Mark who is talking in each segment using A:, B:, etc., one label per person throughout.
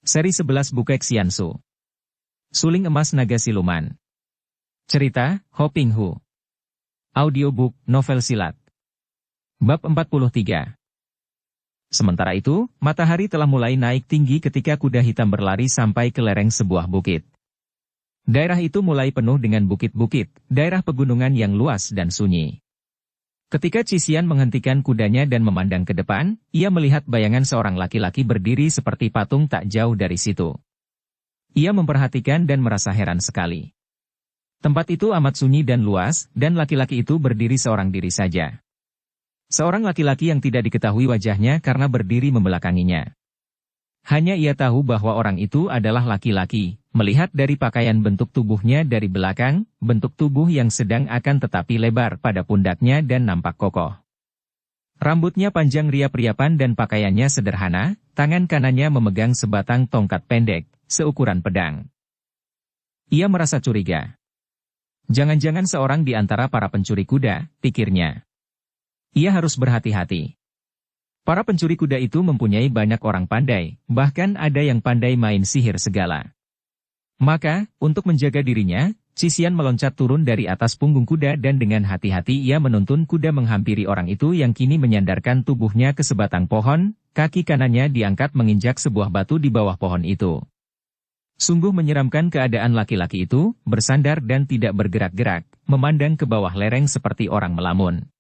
A: Seri 11 Bukek Xiansu. Suling Emas Naga Siluman. Cerita, Ho Ping Hu. Audiobook, novel silat. Bab 43. Sementara itu, matahari telah mulai naik tinggi ketika kuda hitam berlari sampai ke lereng sebuah bukit. Daerah itu mulai penuh dengan bukit-bukit, daerah pegunungan yang luas dan sunyi. Ketika Cisian menghentikan kudanya dan memandang ke depan, ia melihat bayangan seorang laki-laki berdiri seperti patung tak jauh dari situ. Ia memperhatikan dan merasa heran sekali. Tempat itu amat sunyi dan luas, dan laki-laki itu berdiri seorang diri saja. Seorang laki-laki yang tidak diketahui wajahnya karena berdiri membelakanginya. Hanya ia tahu bahwa orang itu adalah laki-laki, melihat dari pakaian bentuk tubuhnya dari belakang, bentuk tubuh yang sedang akan tetapi lebar pada pundaknya dan nampak kokoh. Rambutnya panjang riap-riapan dan pakaiannya sederhana, tangan kanannya memegang sebatang tongkat pendek, seukuran pedang. Ia merasa curiga. Jangan-jangan seorang di antara para pencuri kuda, pikirnya. Ia harus berhati-hati. Para pencuri kuda itu mempunyai banyak orang pandai, bahkan ada yang pandai main sihir segala. Maka, untuk menjaga dirinya, Cisian meloncat turun dari atas punggung kuda dan dengan hati-hati ia menuntun kuda menghampiri orang itu yang kini menyandarkan tubuhnya ke sebatang pohon, kaki kanannya diangkat menginjak sebuah batu di bawah pohon itu. Sungguh menyeramkan keadaan laki-laki itu, bersandar dan tidak bergerak-gerak, memandang ke bawah lereng seperti orang melamun.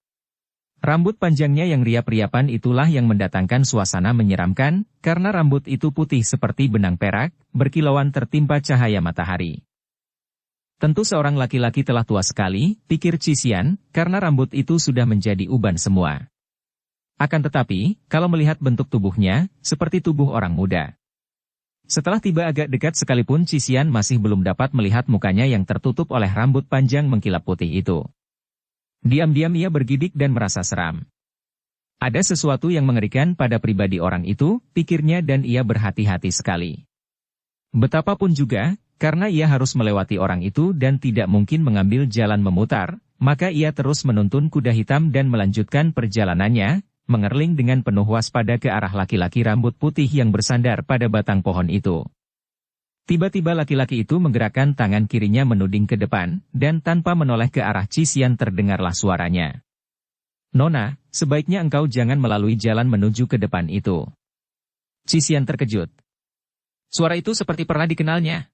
A: Rambut panjangnya yang riap-riapan itulah yang mendatangkan suasana menyeramkan, karena rambut itu putih seperti benang perak, berkilauan tertimpa cahaya matahari. Tentu seorang laki-laki telah tua sekali, pikir Cisian, karena rambut itu sudah menjadi uban semua. Akan tetapi, kalau melihat bentuk tubuhnya, seperti tubuh orang muda. Setelah tiba agak dekat sekalipun Cisian masih belum dapat melihat mukanya yang tertutup oleh rambut panjang mengkilap putih itu. Diam-diam ia bergidik dan merasa seram. Ada sesuatu yang mengerikan pada pribadi orang itu, pikirnya dan ia berhati-hati sekali. Betapapun juga, karena ia harus melewati orang itu dan tidak mungkin mengambil jalan memutar, maka ia terus menuntun kuda hitam dan melanjutkan perjalanannya, mengerling dengan penuh waspada ke arah laki-laki rambut putih yang bersandar pada batang pohon itu. Tiba-tiba laki-laki itu menggerakkan tangan kirinya menuding ke depan, dan tanpa menoleh ke arah Cisian terdengarlah suaranya. "Nona, sebaiknya engkau jangan melalui jalan menuju ke depan itu." Cisian terkejut. Suara itu seperti pernah dikenalnya.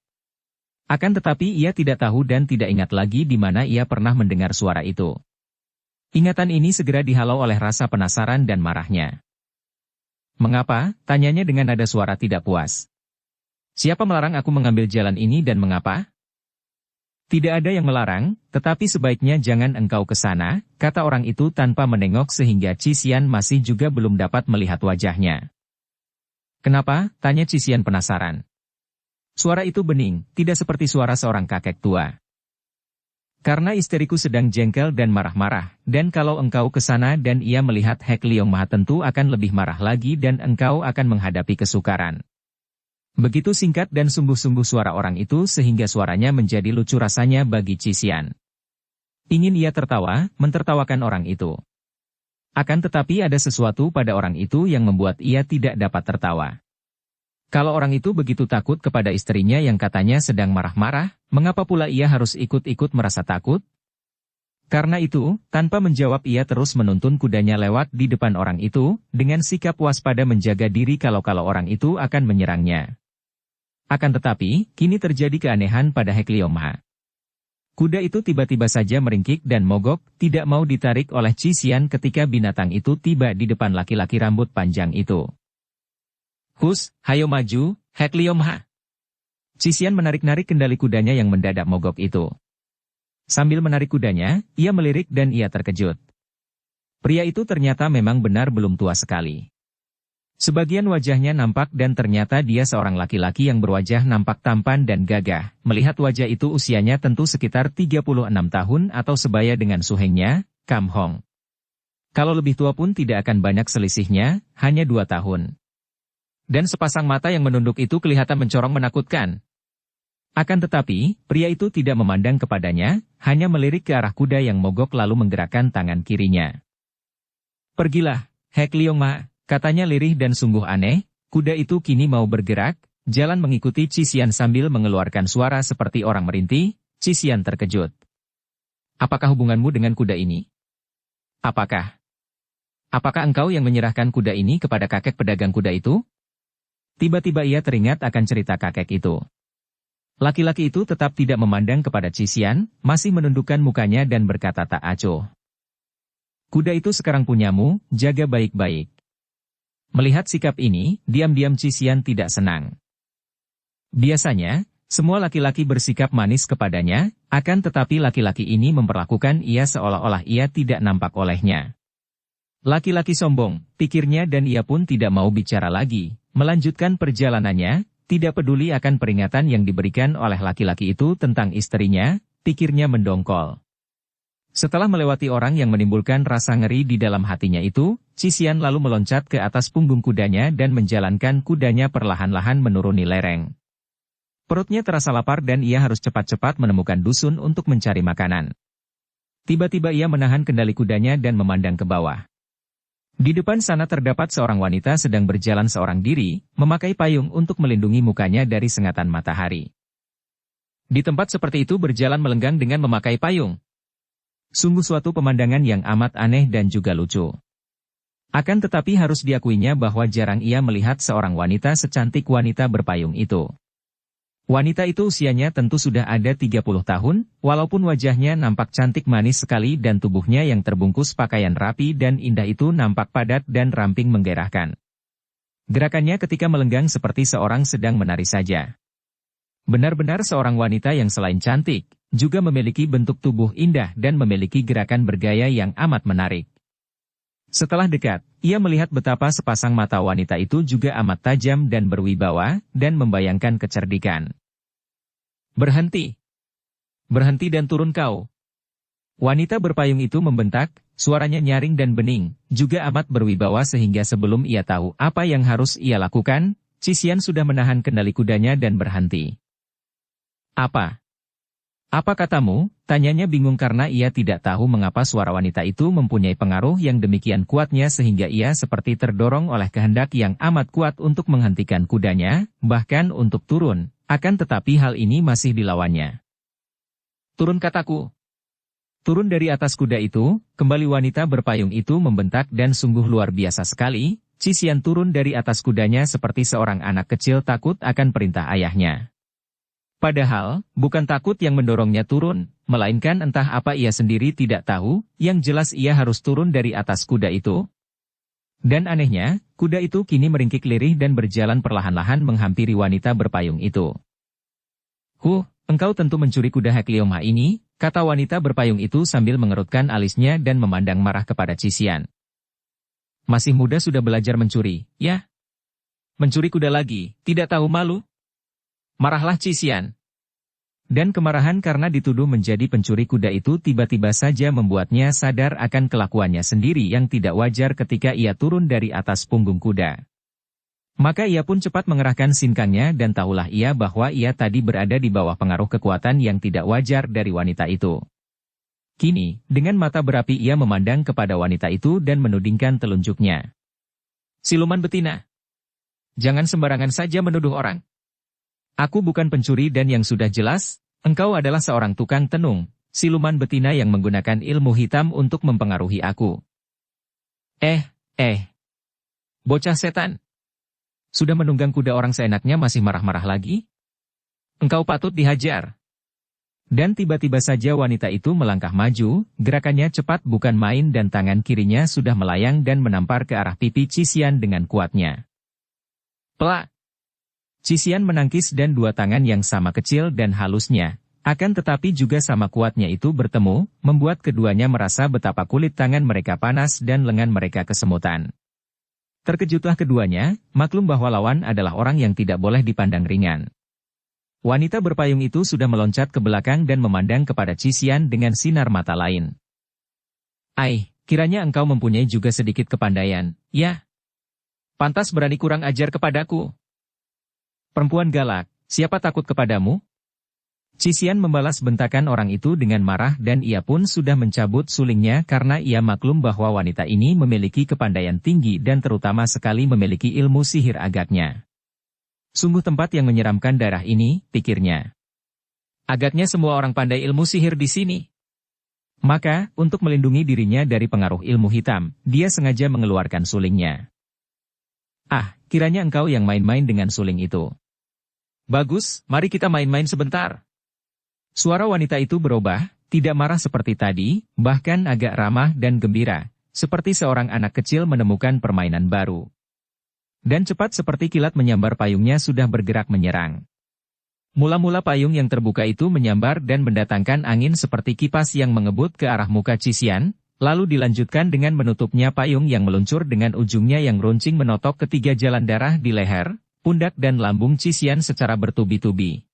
A: Akan tetapi ia tidak tahu dan tidak ingat lagi di mana ia pernah mendengar suara itu. Ingatan ini segera dihalau oleh rasa penasaran dan marahnya. "Mengapa?" tanyanya dengan nada suara tidak puas. "Siapa melarang aku mengambil jalan ini dan mengapa?" "Tidak ada yang melarang, tetapi sebaiknya jangan engkau ke sana," kata orang itu tanpa menengok sehingga Cisian masih juga belum dapat melihat wajahnya. "Kenapa?" tanya Cisian penasaran. Suara itu bening, tidak seperti suara seorang kakek tua. "Karena istriku sedang jengkel dan marah-marah, dan kalau engkau ke sana dan ia melihat Hek Leong Maha tentu akan lebih marah lagi dan engkau akan menghadapi kesukaran." Begitu singkat dan sungguh-sungguh suara orang itu sehingga suaranya menjadi lucu rasanya bagi Cisian. Ingin ia tertawa, mentertawakan orang itu. Akan tetapi ada sesuatu pada orang itu yang membuat ia tidak dapat tertawa. Kalau orang itu begitu takut kepada istrinya yang katanya sedang marah-marah, mengapa pula ia harus ikut-ikut merasa takut? Karena itu, tanpa menjawab ia terus menuntun kudanya lewat di depan orang itu, dengan sikap waspada menjaga diri kalau-kalau orang itu akan menyerangnya. Akan tetapi, kini terjadi keanehan pada Hek Leong Maha. Kuda itu tiba-tiba saja meringkik dan mogok, tidak mau ditarik oleh Cisian ketika binatang itu tiba di depan laki-laki rambut panjang itu. "Hus, hayo maju, Hek Leong Maha." Cisian menarik-narik kendali kudanya yang mendadak mogok itu. Sambil menarik kudanya, ia melirik dan ia terkejut. Pria itu ternyata memang benar belum tua sekali. Sebagian wajahnya nampak dan ternyata dia seorang laki-laki yang berwajah nampak tampan dan gagah. Melihat wajah itu usianya tentu sekitar 36 tahun atau sebaya dengan suhengnya, Kam Hong. Kalau lebih tua pun tidak akan banyak selisihnya, hanya 2 tahun. Dan sepasang mata yang menunduk itu kelihatan mencorong menakutkan. Akan tetapi, pria itu tidak memandang kepadanya, hanya melirik ke arah kuda yang mogok lalu menggerakkan tangan kirinya. "Pergilah, Hek Leong Maha," katanya lirih dan sungguh aneh, kuda itu kini mau bergerak, jalan mengikuti Cisian sambil mengeluarkan suara seperti orang merintih. Cisian terkejut. Apakah hubunganmu dengan kuda ini? Apakah engkau yang menyerahkan kuda ini kepada kakek pedagang kuda itu? Tiba-tiba ia teringat akan cerita kakek itu. Laki-laki itu tetap tidak memandang kepada Cisian, masih menundukkan mukanya dan berkata tak acuh. Kuda itu sekarang punyamu, jaga baik-baik. Melihat sikap ini, diam-diam Cisian tidak senang. Biasanya, semua laki-laki bersikap manis kepadanya, akan tetapi laki-laki ini memperlakukan ia seolah-olah ia tidak nampak olehnya. Laki-laki sombong, pikirnya dan ia pun tidak mau bicara lagi, melanjutkan perjalanannya, tidak peduli akan peringatan yang diberikan oleh laki-laki itu tentang istrinya, pikirnya mendongkol. Setelah melewati orang yang menimbulkan rasa ngeri di dalam hatinya itu, Cisian lalu meloncat ke atas punggung kudanya dan menjalankan kudanya perlahan-lahan menuruni lereng. Perutnya terasa lapar dan ia harus cepat-cepat menemukan dusun untuk mencari makanan. Tiba-tiba ia menahan kendali kudanya dan memandang ke bawah. Di depan sana terdapat seorang wanita sedang berjalan seorang diri, memakai payung untuk melindungi mukanya dari sengatan matahari. Di tempat seperti itu berjalan melenggang dengan memakai payung. Sungguh suatu pemandangan yang amat aneh dan juga lucu. Akan tetapi harus diakuinya bahwa jarang ia melihat seorang wanita secantik wanita berpayung itu. Wanita itu usianya tentu sudah ada 30 tahun, walaupun wajahnya nampak cantik manis sekali dan tubuhnya yang terbungkus pakaian rapi dan indah itu nampak padat dan ramping menggairahkan. Gerakannya ketika melenggang seperti seorang sedang menari saja. Benar-benar seorang wanita yang selain cantik, juga memiliki bentuk tubuh indah dan memiliki gerakan bergaya yang amat menarik. Setelah dekat, ia melihat betapa sepasang mata wanita itu juga amat tajam dan berwibawa, dan membayangkan kecerdikan. Berhenti! Berhenti dan turun kau! Wanita berpayung itu membentak, suaranya nyaring dan bening, juga amat berwibawa sehingga sebelum ia tahu apa yang harus ia lakukan, Cisian sudah menahan kendali kudanya dan berhenti. Apa? Apa katamu? Tanyanya bingung karena ia tidak tahu mengapa suara wanita itu mempunyai pengaruh yang demikian kuatnya sehingga ia seperti terdorong oleh kehendak yang amat kuat untuk menghentikan kudanya, bahkan untuk turun, akan tetapi hal ini masih dilawannya. Turun kataku. Turun dari atas kuda itu, kembali wanita berpayung itu membentak dan sungguh luar biasa sekali, Cisian turun dari atas kudanya seperti seorang anak kecil takut akan perintah ayahnya. Padahal, bukan takut yang mendorongnya turun, melainkan entah apa ia sendiri tidak tahu, yang jelas ia harus turun dari atas kuda itu. Dan anehnya, kuda itu kini meringkik lirih dan berjalan perlahan-lahan menghampiri wanita berpayung itu. Engkau tentu mencuri kuda Hekliomha ini, kata wanita berpayung itu sambil mengerutkan alisnya dan memandang marah kepada Cisian. Masih muda sudah belajar mencuri, ya? Mencuri kuda lagi, tidak tahu malu? Marahlah Cisian. Dan kemarahan karena dituduh menjadi pencuri kuda itu tiba-tiba saja membuatnya sadar akan kelakuannya sendiri yang tidak wajar ketika ia turun dari atas punggung kuda. Maka ia pun cepat mengerahkan sinkangnya dan tahulah ia bahwa ia tadi berada di bawah pengaruh kekuatan yang tidak wajar dari wanita itu. Kini, dengan mata berapi ia memandang kepada wanita itu dan menudingkan telunjuknya. Siluman betina. Jangan sembarangan saja menuduh orang. Aku bukan pencuri dan yang sudah jelas, engkau adalah seorang tukang tenung, siluman betina yang menggunakan ilmu hitam untuk mempengaruhi aku. Bocah setan. Sudah menunggang kuda orang seenaknya masih marah-marah lagi? Engkau patut dihajar. Dan tiba-tiba saja wanita itu melangkah maju, gerakannya cepat bukan main dan tangan kirinya sudah melayang dan menampar ke arah pipi Cisian dengan kuatnya. Plak! Cisian menangkis dan dua tangan yang sama kecil dan halusnya, akan tetapi juga sama kuatnya itu bertemu, membuat keduanya merasa betapa kulit tangan mereka panas dan lengan mereka kesemutan. Terkejutlah keduanya, maklum bahwa lawan adalah orang yang tidak boleh dipandang ringan. Wanita berpayung itu sudah meloncat ke belakang dan memandang kepada Cisian dengan sinar mata lain. Kiranya engkau mempunyai juga sedikit kepandaian, ya? Pantas berani kurang ajar kepadaku. Perempuan galak, siapa takut kepadamu? Cisian membalas bentakan orang itu dengan marah dan ia pun sudah mencabut sulingnya karena ia maklum bahwa wanita ini memiliki kepandaian tinggi dan terutama sekali memiliki ilmu sihir agaknya. Sungguh tempat yang menyeramkan darah ini, pikirnya. Agaknya semua orang pandai ilmu sihir di sini. Maka, untuk melindungi dirinya dari pengaruh ilmu hitam, dia sengaja mengeluarkan sulingnya. Ah, kiranya engkau yang main-main dengan suling itu. Bagus, mari kita main-main sebentar. Suara wanita itu berubah, tidak marah seperti tadi, bahkan agak ramah dan gembira, seperti seorang anak kecil menemukan permainan baru. Dan cepat seperti kilat menyambar payungnya sudah bergerak menyerang. Mula-mula payung yang terbuka itu menyambar dan mendatangkan angin seperti kipas yang mengebut ke arah muka Cisian, lalu dilanjutkan dengan menutupnya payung yang meluncur dengan ujungnya yang runcing menotok ketiga jalan darah di leher, pundak dan lambung Cisian secara bertubi-tubi.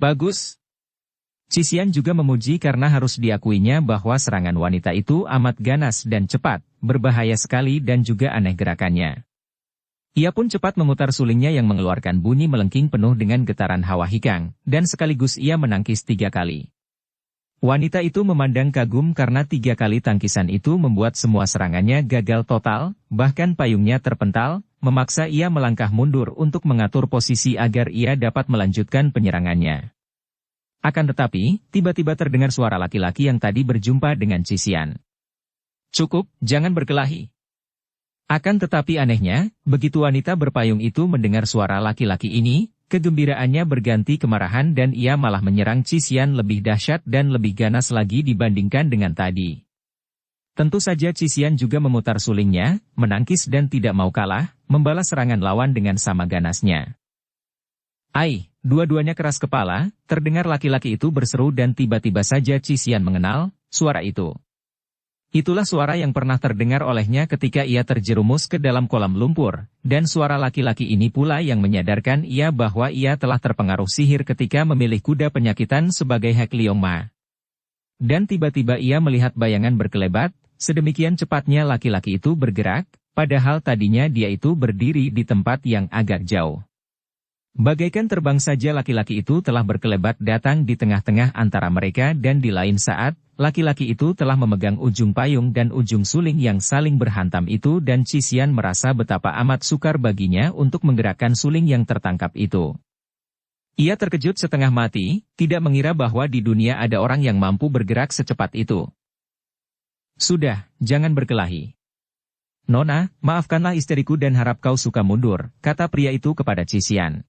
A: Bagus. Cisian juga memuji karena harus diakuinya bahwa serangan wanita itu amat ganas dan cepat, berbahaya sekali dan juga aneh gerakannya. Ia pun cepat memutar sulingnya yang mengeluarkan bunyi melengking penuh dengan getaran hawa hikang, dan sekaligus ia menangkis 3 kali. Wanita itu memandang kagum karena 3 kali tangkisan itu membuat semua serangannya gagal total, bahkan payungnya terpental, memaksa ia melangkah mundur untuk mengatur posisi agar ia dapat melanjutkan penyerangannya. Akan tetapi, tiba-tiba terdengar suara laki-laki yang tadi berjumpa dengan Cisian. Cukup, jangan berkelahi. Akan tetapi anehnya, begitu wanita berpayung itu mendengar suara laki-laki ini, kegembiraannya berganti kemarahan dan ia malah menyerang Cisian lebih dahsyat dan lebih ganas lagi dibandingkan dengan tadi. Tentu saja Cisian juga memutar sulingnya, menangkis dan tidak mau kalah, membalas serangan lawan dengan sama ganasnya. Ai, dua-duanya keras kepala, terdengar laki-laki itu berseru dan tiba-tiba saja Cisian mengenal suara itu. Itulah suara yang pernah terdengar olehnya ketika ia terjerumus ke dalam kolam lumpur, dan suara laki-laki ini pula yang menyadarkan ia bahwa ia telah terpengaruh sihir ketika memilih kuda penyakitan sebagai Hek Liong Ma. Dan tiba-tiba ia melihat bayangan berkelebat, sedemikian cepatnya laki-laki itu bergerak, padahal tadinya dia itu berdiri di tempat yang agak jauh. Bagaikan terbang saja laki-laki itu telah berkelebat datang di tengah-tengah antara mereka dan di lain saat, laki-laki itu telah memegang ujung payung dan ujung suling yang saling berhantam itu dan Cisian merasa betapa amat sukar baginya untuk menggerakkan suling yang tertangkap itu. Ia terkejut setengah mati, tidak mengira bahwa di dunia ada orang yang mampu bergerak secepat itu. Sudah, jangan berkelahi. Nona, maafkanlah isteriku dan harap kau suka mundur, kata pria itu kepada Cisian.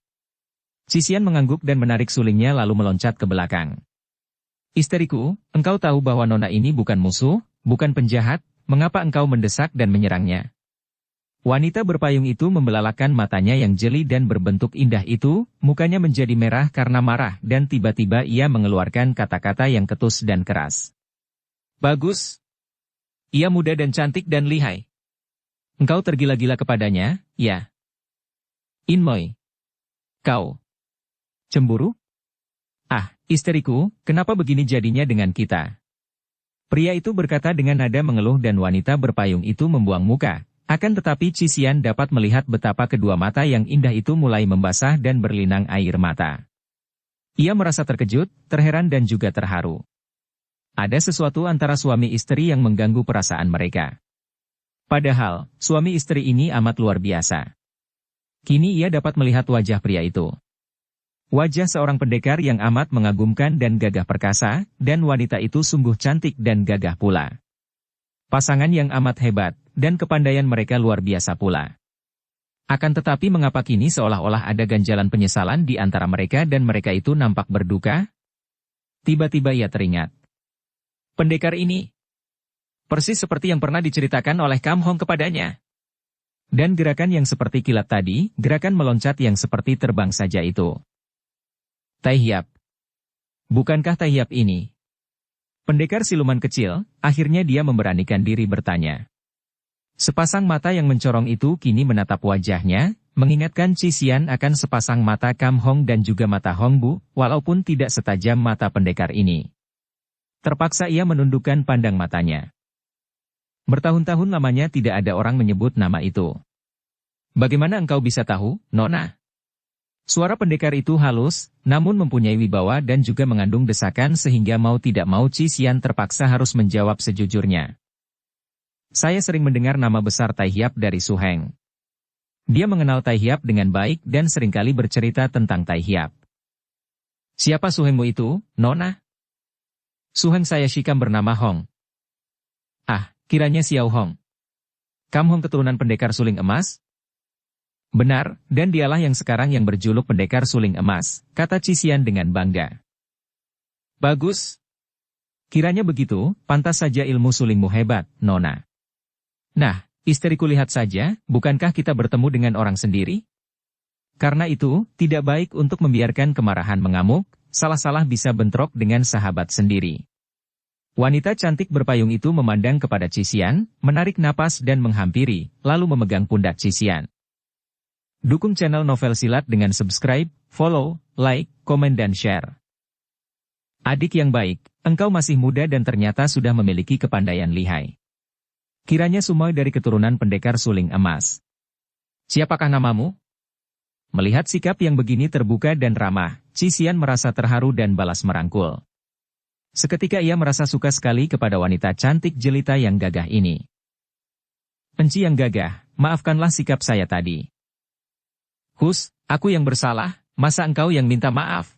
A: Cisian mengangguk dan menarik sulingnya lalu meloncat ke belakang. Isteriku, engkau tahu bahwa Nona ini bukan musuh, bukan penjahat, mengapa engkau mendesak dan menyerangnya? Wanita berpayung itu membelalakan matanya yang jeli dan berbentuk indah itu, mukanya menjadi merah karena marah dan tiba-tiba ia mengeluarkan kata-kata yang ketus dan keras. Bagus. Ia muda dan cantik dan lihai. Engkau tergila-gila kepadanya, ya? Inmoy. Kau. Cemburu? Ah, isteriku, kenapa begini jadinya dengan kita? Pria itu berkata dengan nada mengeluh dan wanita berpayung itu membuang muka. Akan tetapi Cisian dapat melihat betapa kedua mata yang indah itu mulai membasah dan berlinang air mata. Ia merasa terkejut, terheran dan juga terharu. Ada sesuatu antara suami istri yang mengganggu perasaan mereka. Padahal, suami istri ini amat luar biasa. Kini ia dapat melihat wajah pria itu. Wajah seorang pendekar yang amat mengagumkan dan gagah perkasa, dan wanita itu sungguh cantik dan gagah pula. Pasangan yang amat hebat, dan kepandaian mereka luar biasa pula. Akan tetapi mengapa kini seolah-olah ada ganjalan penyesalan di antara mereka dan mereka itu nampak berduka? Tiba-tiba ia teringat. Pendekar ini persis seperti yang pernah diceritakan oleh Kam Hong kepadanya. Dan gerakan yang seperti kilat tadi, gerakan meloncat yang seperti terbang saja itu. Tai Hiap. Bukankah Tai Hiap ini? Pendekar siluman kecil, akhirnya dia memberanikan diri bertanya. Sepasang mata yang mencorong itu kini menatap wajahnya, mengingatkan Cisian akan sepasang mata Kam Hong dan juga mata Hong Bu, walaupun tidak setajam mata pendekar ini. Terpaksa ia menundukkan pandang matanya. Bertahun-tahun lamanya tidak ada orang menyebut nama itu. Bagaimana engkau bisa tahu, Nona? Suara pendekar itu halus, namun mempunyai wibawa dan juga mengandung desakan sehingga mau tidak mau Cisian terpaksa harus menjawab sejujurnya. Saya sering mendengar nama besar Tai Hiap dari Su Heng. Dia mengenal Tai Hiap dengan baik dan seringkali bercerita tentang Tai Hiap. Siapa suhengmu itu, Nona? Suheng saya Shikam bernama Hong. Ah, kiranya Xiao Hong. Kam Hong keturunan pendekar suling emas? Benar, dan dialah yang sekarang yang berjuluk pendekar suling emas, kata Cisian dengan bangga. Bagus. Kiranya begitu, pantas saja ilmu sulingmu hebat, Nona. Nah, istriku lihat saja, bukankah kita bertemu dengan orang sendiri? Karena itu, tidak baik untuk membiarkan kemarahan mengamuk, salah-salah bisa bentrok dengan sahabat sendiri. Wanita cantik berpayung itu memandang kepada Cisian, menarik napas dan menghampiri, lalu memegang pundak Cisian. Dukung channel Novel Silat dengan subscribe, follow, like, komen dan share. Adik yang baik, engkau masih muda dan ternyata sudah memiliki kepandaian lihai. Kiranya Sumoy dari keturunan pendekar suling emas. Siapakah namamu? Melihat sikap yang begini terbuka dan ramah, Cisian merasa terharu dan balas merangkul. Seketika ia merasa suka sekali kepada wanita cantik jelita yang gagah ini. Enci yang gagah, maafkanlah sikap saya tadi. Hus, aku yang bersalah, masa engkau yang minta maaf?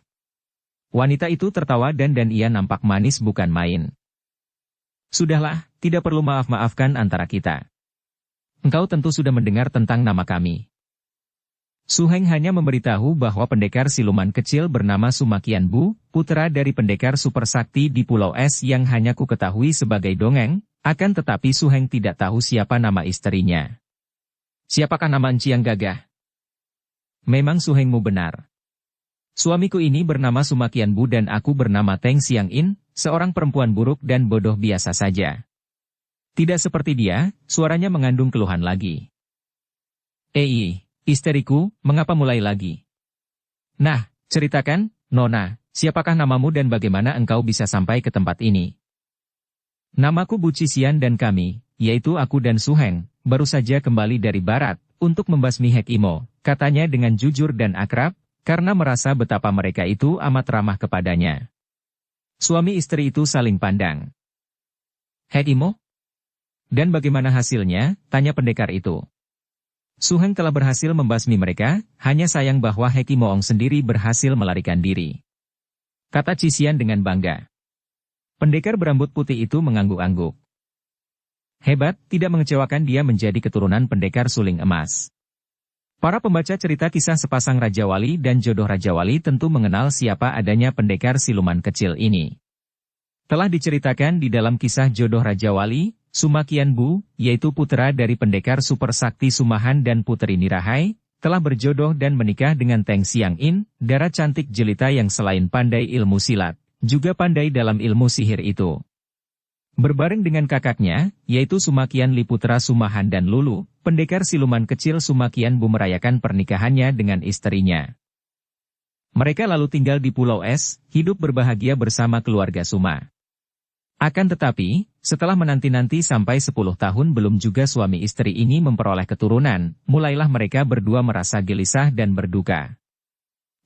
A: Wanita itu tertawa dan ia nampak manis bukan main. Sudahlah, tidak perlu maaf-maafkan antara kita. Engkau tentu sudah mendengar tentang nama kami. Suheng hanya memberitahu bahwa pendekar siluman kecil bernama Sumakian Bu, putra dari pendekar super sakti di Pulau Es yang hanya ku ketahui sebagai dongeng, akan tetapi Suheng tidak tahu siapa nama istrinya. Siapakah nama Enci yang gagah? Memang Suhengmu benar. Suamiku ini bernama Sumakian Bu dan aku bernama Teng Siang In, seorang perempuan buruk dan bodoh biasa saja. Tidak seperti dia, suaranya mengandung keluhan lagi. Istriku, mengapa mulai lagi? Nah, ceritakan, Nona, siapakah namamu dan bagaimana engkau bisa sampai ke tempat ini? Namaku Bu Cisian dan kami, yaitu aku dan Suheng, baru saja kembali dari barat, untuk membasmi Hek Imo, katanya dengan jujur dan akrab, karena merasa betapa mereka itu amat ramah kepadanya. Suami istri itu saling pandang. Hek Imo? Dan bagaimana hasilnya, tanya pendekar itu. Suheng telah berhasil membasmi mereka, hanya sayang bahwa Heki Moong sendiri berhasil melarikan diri. Kata Cisian dengan bangga. Pendekar berambut putih itu mengangguk-angguk. Hebat, tidak mengecewakan dia menjadi keturunan pendekar suling emas. Para pembaca cerita kisah sepasang Raja Wali dan jodoh Raja Wali tentu mengenal siapa adanya pendekar siluman kecil ini. Telah diceritakan di dalam kisah jodoh Raja Wali, Sumakian Bu, yaitu putra dari pendekar super sakti Sumahan dan Putri Nirahai, telah berjodoh dan menikah dengan Teng Siang In, darah cantik jelita yang selain pandai ilmu silat, juga pandai dalam ilmu sihir itu. Berbareng dengan kakaknya, yaitu Sumakian Li putra Sumahan dan Lulu, pendekar siluman kecil Sumakian Bu merayakan pernikahannya dengan istrinya. Mereka lalu tinggal di Pulau Es, hidup berbahagia bersama keluarga Suma. Akan tetapi, setelah menanti-nanti sampai 10 tahun belum juga suami istri ini memperoleh keturunan, mulailah mereka berdua merasa gelisah dan berduka.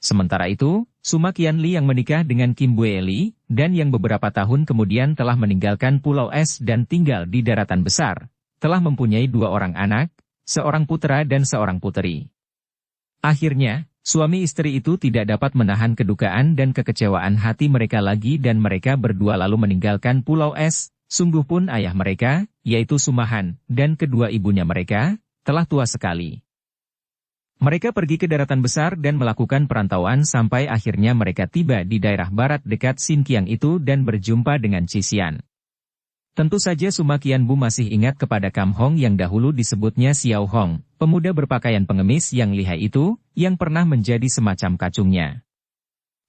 A: Sementara itu, Sumakian Li yang menikah dengan Kim Bue Li, dan yang beberapa tahun kemudian telah meninggalkan Pulau Es dan tinggal di daratan besar, telah mempunyai 2 orang anak, seorang putra dan seorang putri. Akhirnya, suami istri itu tidak dapat menahan kedukaan dan kekecewaan hati mereka lagi dan mereka berdua lalu meninggalkan Pulau Es, sungguh pun ayah mereka, yaitu Sumahan, dan kedua ibunya mereka, telah tua sekali. Mereka pergi ke daratan besar dan melakukan perantauan sampai akhirnya mereka tiba di daerah barat dekat Sinkiang itu dan berjumpa dengan Cisian. Tentu saja Sumakian Bu masih ingat kepada Kam Hong yang dahulu disebutnya Xiao Hong, pemuda berpakaian pengemis yang lihai itu, yang pernah menjadi semacam kacungnya.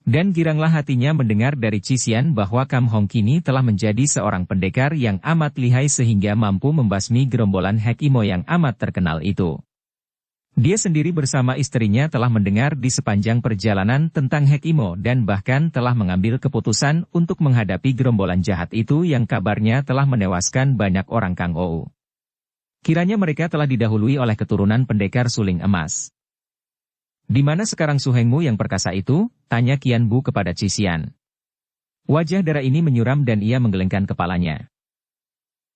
A: Dan giranglah hatinya mendengar dari Cisian bahwa Kam Hong kini telah menjadi seorang pendekar yang amat lihai sehingga mampu membasmi gerombolan Hek Imo yang amat terkenal itu. Dia sendiri bersama istrinya telah mendengar di sepanjang perjalanan tentang Hek Imo dan bahkan telah mengambil keputusan untuk menghadapi gerombolan jahat itu yang kabarnya telah menewaskan banyak orang Kang Ou. Kiranya mereka telah didahului oleh keturunan pendekar suling emas. Di mana sekarang Suhengmu yang perkasa itu? Tanya Kian Bu kepada Cisian. Wajah darah ini menyuram dan ia menggelengkan kepalanya.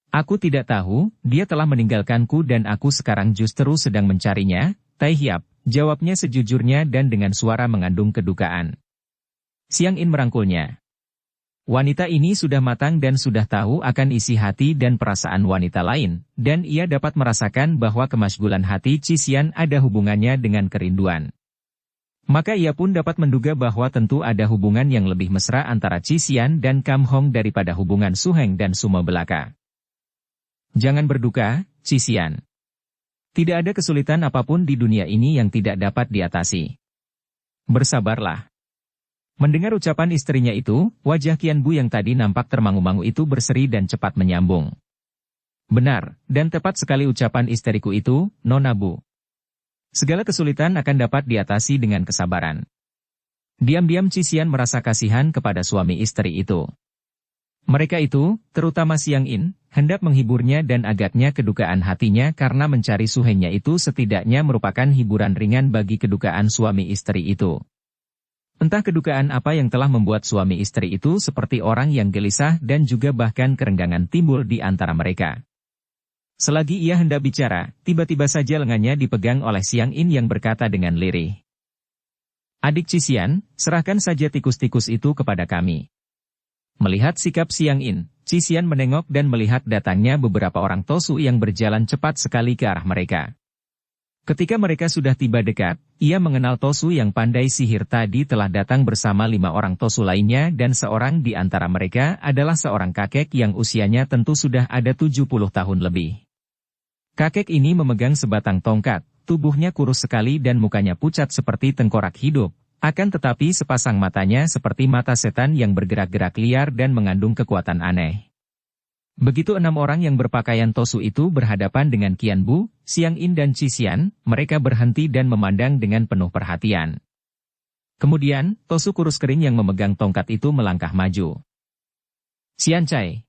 A: Aku tidak tahu, dia telah meninggalkanku dan aku sekarang justru sedang mencarinya, Tai Hiap, jawabnya sejujurnya dan dengan suara mengandung kedukaan. Xiang In merangkulnya. Wanita ini sudah matang dan sudah tahu akan isi hati dan perasaan wanita lain, dan ia dapat merasakan bahwa kemasgulan hati Cisian ada hubungannya dengan kerinduan. Maka ia pun dapat menduga bahwa tentu ada hubungan yang lebih mesra antara Cisian dan Kam Hong daripada hubungan Su Heng dan Sume belaka. Jangan berduka, Cisian. Tidak ada kesulitan apapun di dunia ini yang tidak dapat diatasi. Bersabarlah. Mendengar ucapan istrinya itu, wajah Qian Bu yang tadi nampak termangu-mangu itu berseri dan cepat menyambung. Benar, dan tepat sekali ucapan istriku itu, Nona Bu. Segala kesulitan akan dapat diatasi dengan kesabaran. Diam-diam Cisian merasa kasihan kepada suami istri itu. Mereka itu, terutama Xiang In, hendak menghiburnya dan agaknya kedukaan hatinya karena mencari Su Hengnya itu setidaknya merupakan hiburan ringan bagi kedukaan suami istri itu. Entah kedukaan apa yang telah membuat suami istri itu seperti orang yang gelisah dan juga bahkan kerenggangan timbul di antara mereka. Selagi ia hendak bicara, tiba-tiba saja lengannya dipegang oleh Xiang In yang berkata dengan lirih. Adik Cisian, serahkan saja tikus-tikus itu kepada kami. Melihat sikap Xiang In, Cisian menengok dan melihat datangnya beberapa orang Tosu yang berjalan cepat sekali ke arah mereka. Ketika mereka sudah tiba dekat, ia mengenal Tosu yang pandai sihir tadi telah datang bersama 5 orang Tosu lainnya dan seorang di antara mereka adalah seorang kakek yang usianya tentu sudah ada 70 tahun lebih. Kakek ini memegang sebatang tongkat, tubuhnya kurus sekali dan mukanya pucat seperti tengkorak hidup, akan tetapi sepasang matanya seperti mata setan yang bergerak-gerak liar dan mengandung kekuatan aneh. Begitu 6 orang yang berpakaian Tosu itu berhadapan dengan Qian Bu, Xiang In dan Cisian, mereka berhenti dan memandang dengan penuh perhatian. Kemudian, Tosu kurus kering yang memegang tongkat itu melangkah maju. Xian Cai.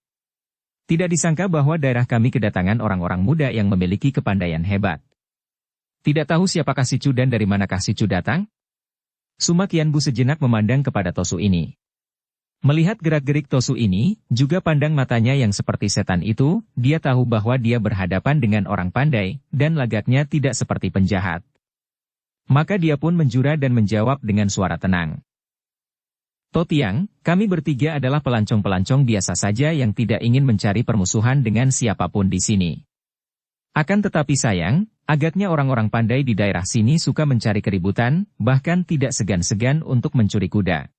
A: Tidak disangka bahwa daerah kami kedatangan orang-orang muda yang memiliki kepandaian hebat. Tidak tahu siapakah si Cu dan dari manakah si Cu datang? Suma Qian Bu sejenak memandang kepada Tosu ini. Melihat gerak-gerik Tosu ini, juga pandang matanya yang seperti setan itu, dia tahu bahwa dia berhadapan dengan orang pandai, dan lagaknya tidak seperti penjahat. Maka dia pun menjura dan menjawab dengan suara tenang. Totiang, kami bertiga adalah pelancong-pelancong biasa saja yang tidak ingin mencari permusuhan dengan siapapun di sini. Akan tetapi sayang, agaknya orang-orang pandai di daerah sini suka mencari keributan, bahkan tidak segan-segan untuk mencuri kuda.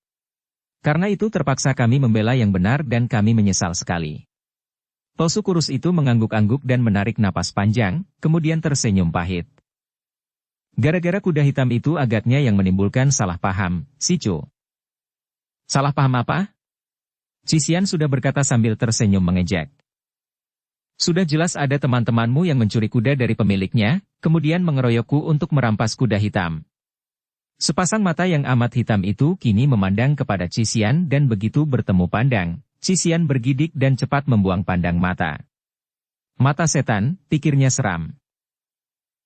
A: Karena itu terpaksa kami membela yang benar dan kami menyesal sekali. Tosu kurus itu mengangguk-angguk dan menarik napas panjang, kemudian tersenyum pahit. Gara-gara kuda hitam itu agaknya yang menimbulkan salah paham, si Cu. Salah paham apa? Cisian sudah berkata sambil tersenyum mengejek. Sudah jelas ada teman-temanmu yang mencuri kuda dari pemiliknya, kemudian mengeroyokku untuk merampas kuda hitam. Sepasang mata yang amat hitam itu kini memandang kepada Cisian dan begitu bertemu pandang, Cisian bergidik dan cepat membuang pandang mata. Mata setan, pikirnya seram.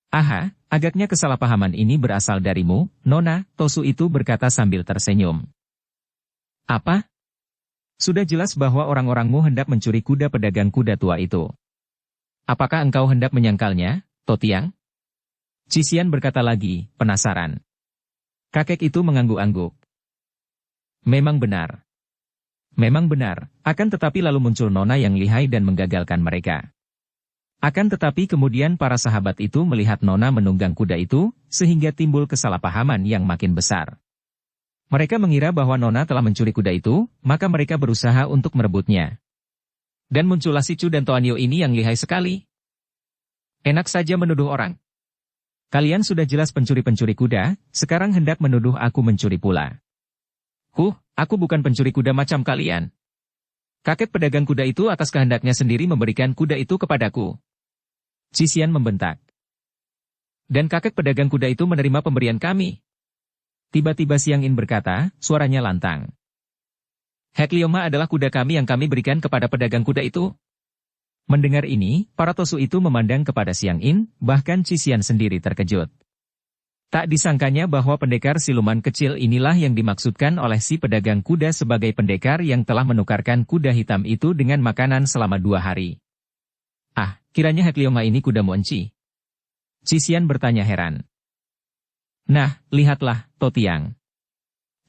A: Aha, agaknya kesalahpahaman ini berasal darimu, Nona, Tosu itu berkata sambil tersenyum. Apa? Sudah jelas bahwa orang-orangmu hendak mencuri kuda pedagang kuda tua itu. Apakah engkau hendak menyangkalnya, Totiang? Cisian berkata lagi, penasaran. Kakek itu mengangguk-angguk. Memang benar. Memang benar, akan tetapi lalu muncul Nona yang lihai dan menggagalkan mereka. Akan tetapi kemudian para sahabat itu melihat Nona menunggang kuda itu, sehingga timbul kesalahpahaman yang makin besar. Mereka mengira bahwa Nona telah mencuri kuda itu, maka mereka berusaha untuk merebutnya. Dan muncullah si Cu dan Toanio ini yang lihai sekali. Enak saja menuduh orang. Kalian sudah jelas pencuri-pencuri kuda, sekarang hendak menuduh aku mencuri pula. Aku bukan pencuri kuda macam kalian. Kakek pedagang kuda itu atas kehendaknya sendiri memberikan kuda itu kepadaku. Cisian membentak. Dan kakek pedagang kuda itu menerima pemberian kami. Tiba-tiba Xiang In berkata, suaranya lantang. Hek Lioma adalah kuda kami yang kami berikan kepada pedagang kuda itu. Mendengar ini, para Tosu itu memandang kepada Xiang In, bahkan Cisian sendiri terkejut. Tak disangkanya bahwa pendekar siluman kecil inilah yang dimaksudkan oleh si pedagang kuda sebagai pendekar yang telah menukarkan kuda hitam itu dengan makanan selama 2 hari. Ah, kiranya Hek Lioma ini kudamu enci. Cisian bertanya heran. Nah, lihatlah, Totiang.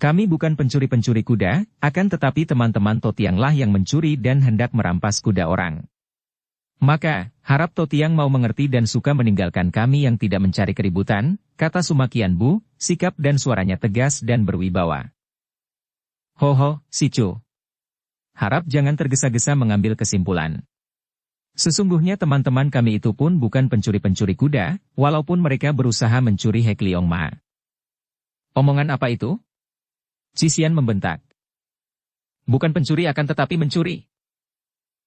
A: Kami bukan pencuri-pencuri kuda, akan tetapi teman-teman Totianglah yang mencuri dan hendak merampas kuda orang. Maka, harap Totiang mau mengerti dan suka meninggalkan kami yang tidak mencari keributan, kata Sumakian Bu, sikap dan suaranya tegas dan berwibawa. Ho, Sicu. Harap jangan tergesa-gesa mengambil kesimpulan. Sesungguhnya teman-teman kami itu pun bukan pencuri-pencuri kuda, walaupun mereka berusaha mencuri Hek Leong Ma. Omongan apa itu? Cisian membentak. Bukan pencuri akan tetapi mencuri.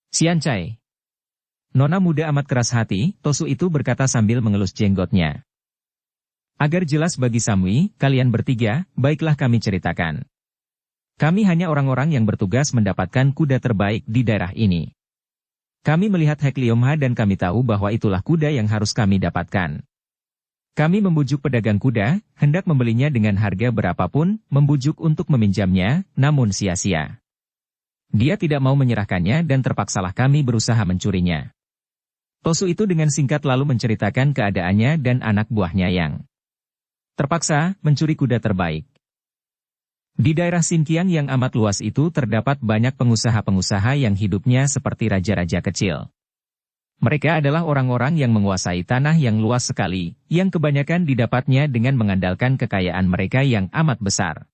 A: Sian Cai. Nona muda amat keras hati, Tosu itu berkata sambil mengelus jenggotnya. Agar jelas bagi Samui, kalian bertiga, baiklah kami ceritakan. Kami hanya orang-orang yang bertugas mendapatkan kuda terbaik di daerah ini. Kami melihat Hek Leong Ma dan kami tahu bahwa itulah kuda yang harus kami dapatkan. Kami membujuk pedagang kuda, hendak membelinya dengan harga berapapun, membujuk untuk meminjamnya, namun sia-sia. Dia tidak mau menyerahkannya dan terpaksalah kami berusaha mencurinya. Tosu itu dengan singkat lalu menceritakan keadaannya dan anak buahnya yang terpaksa mencuri kuda terbaik. Di daerah Xinjiang yang amat luas itu terdapat banyak pengusaha-pengusaha yang hidupnya seperti raja-raja kecil. Mereka adalah orang-orang yang menguasai tanah yang luas sekali, yang kebanyakan didapatnya dengan mengandalkan kekayaan mereka yang amat besar.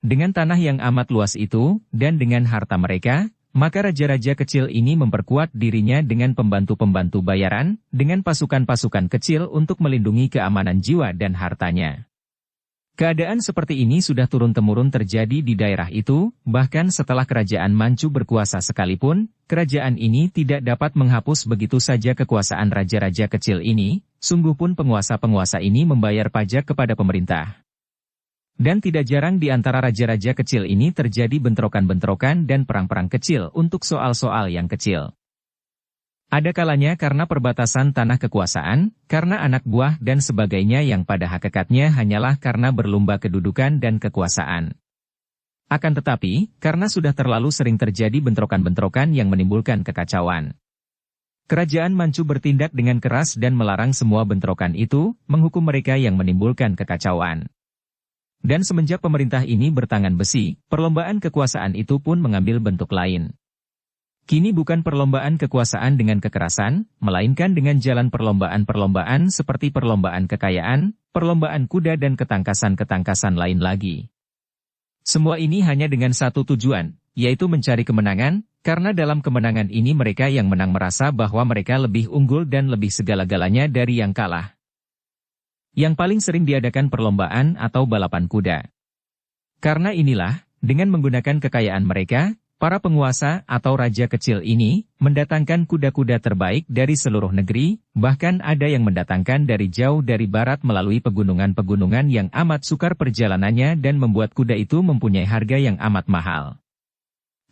A: Dengan tanah yang amat luas itu, dan dengan harta mereka, maka raja-raja kecil ini memperkuat dirinya dengan pembantu-pembantu bayaran, dengan pasukan-pasukan kecil untuk melindungi keamanan jiwa dan hartanya. Keadaan seperti ini sudah turun-temurun terjadi di daerah itu, bahkan setelah kerajaan Manchu berkuasa sekalipun, kerajaan ini tidak dapat menghapus begitu saja kekuasaan raja-raja kecil ini, sungguh pun penguasa-penguasa ini membayar pajak kepada pemerintah. Dan tidak jarang di antara raja-raja kecil ini terjadi bentrokan-bentrokan dan perang-perang kecil untuk soal-soal yang kecil. Ada kalanya karena perbatasan tanah kekuasaan, karena anak buah dan sebagainya yang pada hakikatnya hanyalah karena berlomba kedudukan dan kekuasaan. Akan tetapi, karena sudah terlalu sering terjadi bentrokan-bentrokan yang menimbulkan kekacauan. Kerajaan Manchu bertindak dengan keras dan melarang semua bentrokan itu, menghukum mereka yang menimbulkan kekacauan. Dan semenjak pemerintah ini bertangan besi, perlombaan kekuasaan itu pun mengambil bentuk lain. Kini bukan perlombaan kekuasaan dengan kekerasan, melainkan dengan jalan perlombaan-perlombaan seperti perlombaan kekayaan, perlombaan kuda dan ketangkasan-ketangkasan lain lagi. Semua ini hanya dengan satu tujuan, yaitu mencari kemenangan, karena dalam kemenangan ini mereka yang menang merasa bahwa mereka lebih unggul dan lebih segala-galanya dari yang kalah. Yang paling sering diadakan perlombaan atau balapan kuda. Karena inilah, dengan menggunakan kekayaan mereka, para penguasa atau raja kecil ini mendatangkan kuda-kuda terbaik dari seluruh negeri, bahkan ada yang mendatangkan dari jauh dari barat melalui pegunungan-pegunungan yang amat sukar perjalanannya dan membuat kuda itu mempunyai harga yang amat mahal.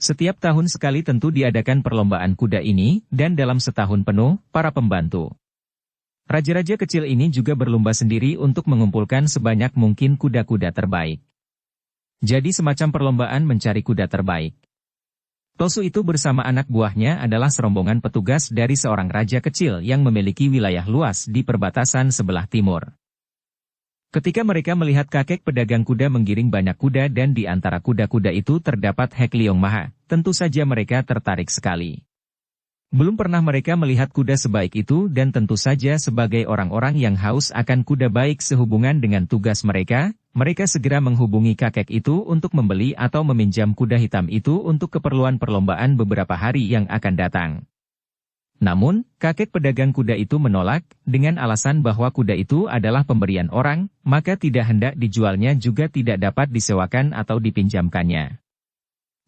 A: Setiap tahun sekali tentu diadakan perlombaan kuda ini, dan dalam setahun penuh, para pembantu raja-raja kecil ini juga berlomba sendiri untuk mengumpulkan sebanyak mungkin kuda-kuda terbaik. Jadi semacam perlombaan mencari kuda terbaik. Tosu itu bersama anak buahnya adalah serombongan petugas dari seorang raja kecil yang memiliki wilayah luas di perbatasan sebelah timur. Ketika mereka melihat kakek pedagang kuda menggiring banyak kuda dan di antara kuda-kuda itu terdapat Hek Leong Ma, tentu saja mereka tertarik sekali. Belum pernah mereka melihat kuda sebaik itu dan tentu saja sebagai orang-orang yang haus akan kuda baik sehubungan dengan tugas mereka, mereka segera menghubungi kakek itu untuk membeli atau meminjam kuda hitam itu untuk keperluan perlombaan beberapa hari yang akan datang. Namun, kakek pedagang kuda itu menolak, dengan alasan bahwa kuda itu adalah pemberian orang, maka tidak hendak dijualnya juga tidak dapat disewakan atau dipinjamkannya.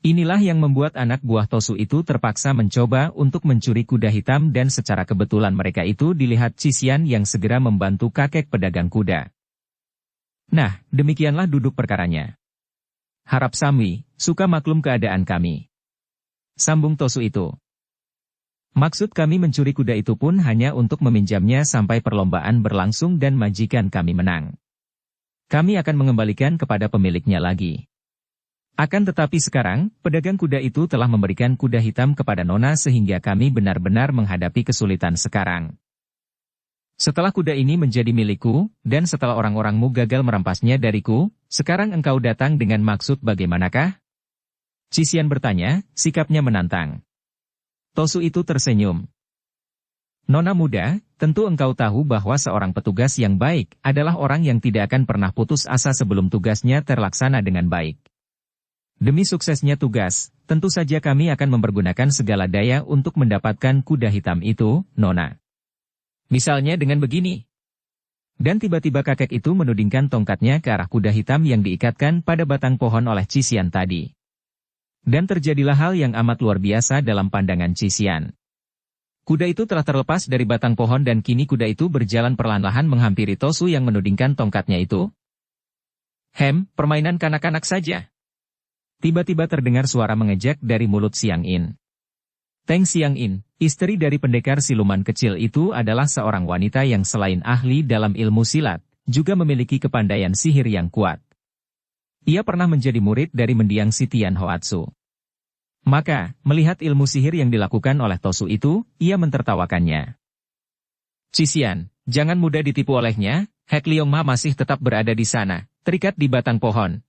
A: Inilah yang membuat anak buah Tosu itu terpaksa mencoba untuk mencuri kuda hitam dan secara kebetulan mereka itu dilihat Cisian yang segera membantu kakek pedagang kuda. Nah, demikianlah duduk perkaranya. Harap Samui, suka maklum keadaan kami. Sambung Tosu itu. Maksud kami mencuri kuda itu pun hanya untuk meminjamnya sampai perlombaan berlangsung dan majikan kami menang. Kami akan mengembalikan kepada pemiliknya lagi. Akan tetapi sekarang, pedagang kuda itu telah memberikan kuda hitam kepada Nona sehingga kami benar-benar menghadapi kesulitan sekarang. Setelah kuda ini menjadi milikku, dan setelah orang-orangmu gagal merampasnya dariku, sekarang engkau datang dengan maksud bagaimanakah? Cisian bertanya, sikapnya menantang. Tosu itu tersenyum. Nona muda, tentu engkau tahu bahwa seorang petugas yang baik adalah orang yang tidak akan pernah putus asa sebelum tugasnya terlaksana dengan baik. Demi suksesnya tugas, tentu saja kami akan mempergunakan segala daya untuk mendapatkan kuda hitam itu, Nona. Misalnya dengan begini. Dan tiba-tiba kakek itu menudingkan tongkatnya ke arah kuda hitam yang diikatkan pada batang pohon oleh Cisian tadi. Dan terjadilah hal yang amat luar biasa dalam pandangan Cisian. Kuda itu telah terlepas dari batang pohon dan kini kuda itu berjalan perlahan-lahan menghampiri Tosu yang menudingkan tongkatnya itu. Permainan kanak-kanak saja. Tiba-tiba terdengar suara mengejek dari mulut Siang In. Teng Siang In, istri dari pendekar siluman kecil itu adalah seorang wanita yang selain ahli dalam ilmu silat, juga memiliki kepandaian sihir yang kuat. Ia pernah menjadi murid dari mendiang si Tian Hoatsu. Maka, melihat ilmu sihir yang dilakukan oleh Tosu itu, ia mentertawakannya. Cisian, jangan mudah ditipu olehnya, Hek Liong Ma masih tetap berada di sana, terikat di batang pohon.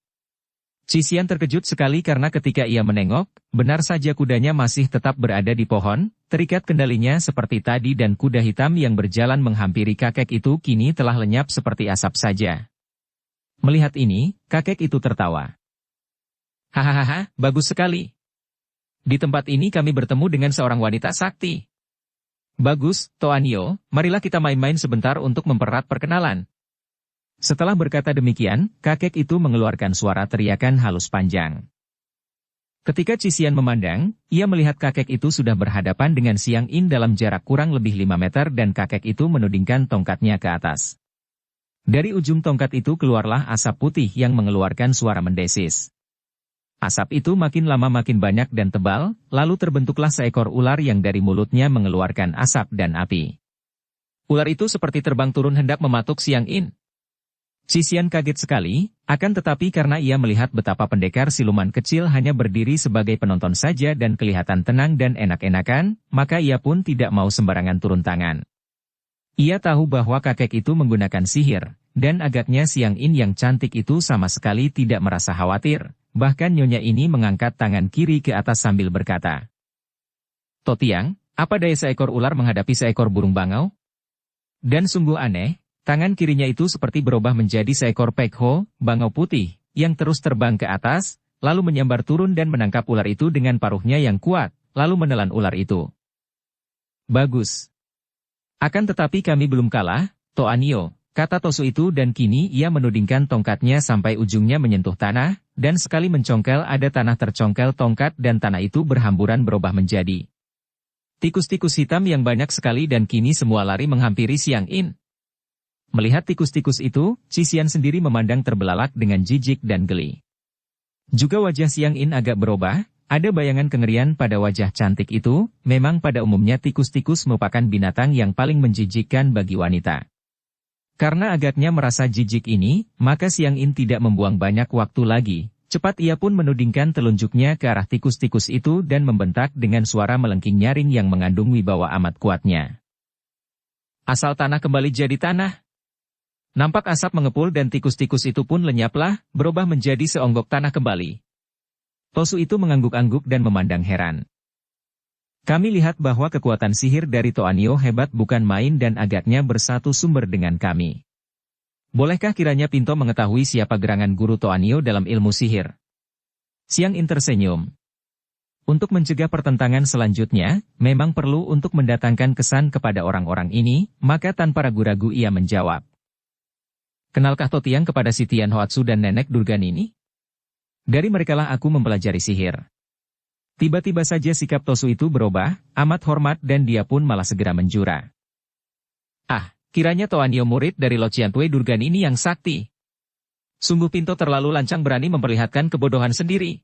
A: Cisian terkejut sekali karena ketika ia menengok, benar saja kudanya masih tetap berada di pohon, terikat kendalinya seperti tadi dan kuda hitam yang berjalan menghampiri kakek itu kini telah lenyap seperti asap saja. Melihat ini, kakek itu tertawa. Hahaha, bagus sekali. Di tempat ini kami bertemu dengan seorang wanita sakti. Bagus, Toanio, marilah kita main-main sebentar untuk mempererat perkenalan. Setelah berkata demikian, kakek itu mengeluarkan suara teriakan halus panjang. Ketika Cisian memandang, ia melihat kakek itu sudah berhadapan dengan Siang In dalam jarak kurang lebih 5 meter dan kakek itu menudingkan tongkatnya ke atas. Dari ujung tongkat itu keluarlah asap putih yang mengeluarkan suara mendesis. Asap itu makin lama makin banyak dan tebal, lalu terbentuklah seekor ular yang dari mulutnya mengeluarkan asap dan api. Ular itu seperti terbang turun hendak mematuk Siang In. Cisian kaget sekali, akan tetapi karena ia melihat betapa pendekar siluman kecil hanya berdiri sebagai penonton saja dan kelihatan tenang dan enak-enakan, maka ia pun tidak mau sembarangan turun tangan. Ia tahu bahwa kakek itu menggunakan sihir, dan agaknya Siang In yang cantik itu sama sekali tidak merasa khawatir, bahkan nyonya ini mengangkat tangan kiri ke atas sambil berkata, Totiang, apa daya seekor ular menghadapi seekor burung bangau? Dan sungguh aneh, tangan kirinya itu seperti berubah menjadi seekor pekho, bangau putih, yang terus terbang ke atas, lalu menyambar turun dan menangkap ular itu dengan paruhnya yang kuat, lalu menelan ular itu. Bagus. Akan tetapi kami belum kalah, Toanio, kata Tosu itu dan kini ia menudingkan tongkatnya sampai ujungnya menyentuh tanah, dan sekali mencongkel ada tanah tercongkel tongkat dan tanah itu berhamburan berubah menjadi tikus-tikus hitam yang banyak sekali dan kini semua lari menghampiri Siang In. Melihat tikus-tikus itu, Cisian sendiri memandang terbelalak dengan jijik dan geli. Juga wajah Siang In agak berubah. Ada bayangan kengerian pada wajah cantik itu, memang pada umumnya tikus-tikus merupakan binatang yang paling menjijikkan bagi wanita. Karena agaknya merasa jijik ini, maka Siang In tidak membuang banyak waktu lagi, cepat ia pun menudingkan telunjuknya ke arah tikus-tikus itu dan membentak dengan suara melengking nyaring yang mengandung wibawa amat kuatnya. Asal tanah kembali jadi tanah. Nampak asap mengepul dan tikus-tikus itu pun lenyaplah, berubah menjadi seonggok tanah kembali. Tosu itu mengangguk-angguk dan memandang heran. Kami lihat bahwa kekuatan sihir dari Toanio hebat bukan main dan agaknya bersatu sumber dengan kami. Bolehkah kiranya Pinto mengetahui siapa gerangan guru Toanio dalam ilmu sihir? Siang In tersenyum. Untuk mencegah pertentangan selanjutnya, memang perlu untuk mendatangkan kesan kepada orang-orang ini, maka tanpa ragu-ragu ia menjawab. Kenalkah Totiang kepada si Tian Hoatsu dan Nenek Durgan ini? Dari merekalah aku mempelajari sihir. Tiba-tiba saja sikap Tosu itu berubah, amat hormat dan dia pun malah segera menjura. Kiranya Toanio murid dari Lo Ciantue Durgan ini yang sakti. Sungguh Pinto terlalu lancang berani memperlihatkan kebodohan sendiri.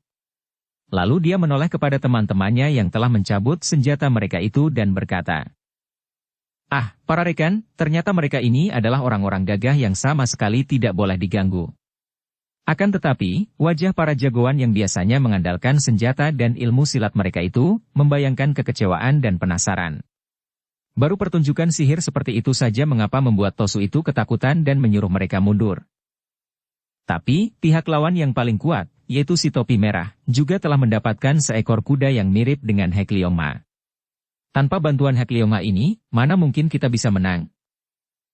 A: Lalu dia menoleh kepada teman-temannya yang telah mencabut senjata mereka itu dan berkata, para rekan, ternyata mereka ini adalah orang-orang gagah yang sama sekali tidak boleh diganggu. Akan tetapi, wajah para jagoan yang biasanya mengandalkan senjata dan ilmu silat mereka itu, membayangkan kekecewaan dan penasaran. Baru pertunjukan sihir seperti itu saja mengapa membuat Tosu itu ketakutan dan menyuruh mereka mundur. Tapi, pihak lawan yang paling kuat, yaitu si topi merah, juga telah mendapatkan seekor kuda yang mirip dengan Hekliongma. Tanpa bantuan Hekliongma ini, mana mungkin kita bisa menang?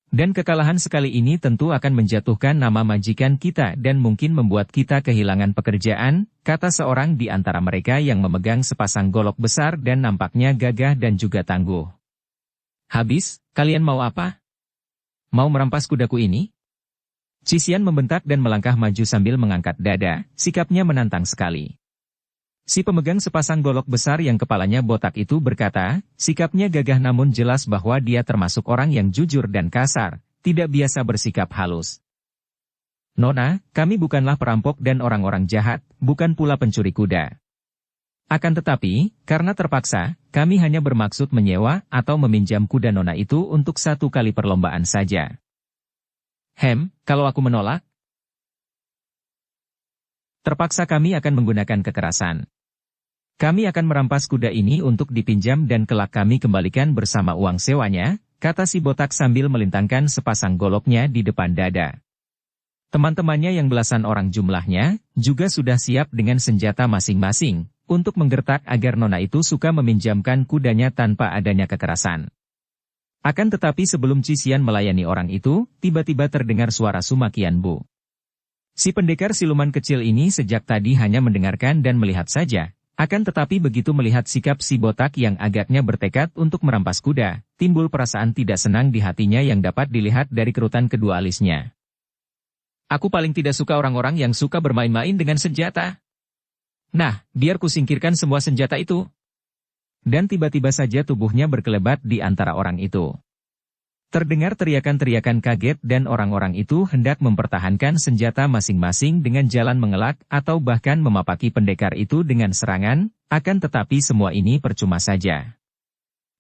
A: Dan kekalahan sekali ini tentu akan menjatuhkan nama majikan kita dan mungkin membuat kita kehilangan pekerjaan, kata seorang di antara mereka yang memegang sepasang golok besar dan nampaknya gagah dan juga tangguh. Habis, kalian mau apa? Mau merampas kudaku ini? Cisian membentak dan melangkah maju sambil mengangkat dada, sikapnya menantang sekali. Si pemegang sepasang golok besar yang kepalanya botak itu berkata, sikapnya gagah namun jelas bahwa dia termasuk orang yang jujur dan kasar, tidak biasa bersikap halus. Nona, kami bukanlah perampok dan orang-orang jahat, bukan pula pencuri kuda. Akan tetapi, karena terpaksa, kami hanya bermaksud menyewa atau meminjam kuda Nona itu untuk 1 kali perlombaan saja. Kalau aku menolak? Terpaksa kami akan menggunakan kekerasan. Kami akan merampas kuda ini untuk dipinjam dan kelak kami kembalikan bersama uang sewanya, kata si botak sambil melintangkan sepasang goloknya di depan dada. Teman-temannya yang belasan orang jumlahnya, juga sudah siap dengan senjata masing-masing, untuk menggertak agar Nona itu suka meminjamkan kudanya tanpa adanya kekerasan. Akan tetapi sebelum Cisian melayani orang itu, tiba-tiba terdengar suara Sumakian Bu. Si pendekar siluman kecil ini sejak tadi hanya mendengarkan dan melihat saja. Akan tetapi begitu melihat sikap si botak yang agaknya bertekad untuk merampas kuda, timbul perasaan tidak senang di hatinya yang dapat dilihat dari kerutan kedua alisnya. Aku paling tidak suka orang-orang yang suka bermain-main dengan senjata. Nah, biar ku singkirkan semua senjata itu. Dan tiba-tiba saja tubuhnya berkelebat di antara orang itu. Terdengar teriakan-teriakan kaget dan orang-orang itu hendak mempertahankan senjata masing-masing dengan jalan mengelak atau bahkan memapaki pendekar itu dengan serangan, akan tetapi semua ini percuma saja.